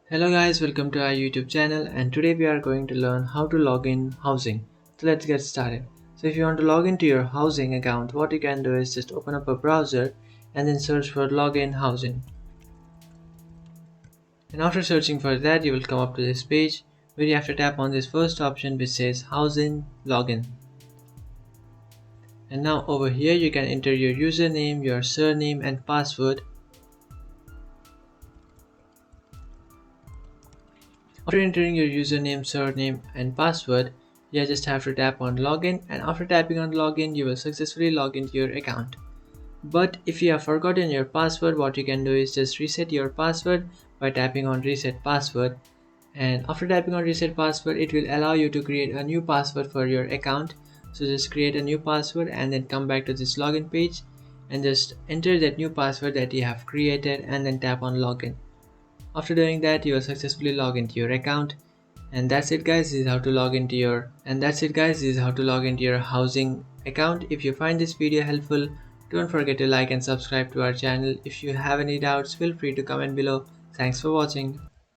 Hello guys, welcome to our YouTube channel, and today we are going to learn how to log in housing. So let's get started. So if you want to log into your housing account, what you can do is just open up a browser and then search for login housing. And after searching for that, you will come up to this page where you have to tap on this first option which says housing login. And now over here you can enter your username, your surname and password. After entering your username, surname and password, you just have to tap on login, and after tapping on login you will successfully log into your account. But if you have forgotten your password, what you can do is just reset your password by tapping on reset password, and after tapping on reset password it will allow you to create a new password for your account. So just create a new password and then come back to this login page and just enter that new password that you have created and then tap on login. After doing that, you will successfully log into your account. And that's it guys, this is how to log into your housing account. If you find this video helpful, don't forget to like and subscribe to our channel. If you have any doubts, feel free to comment below. Thanks for watching.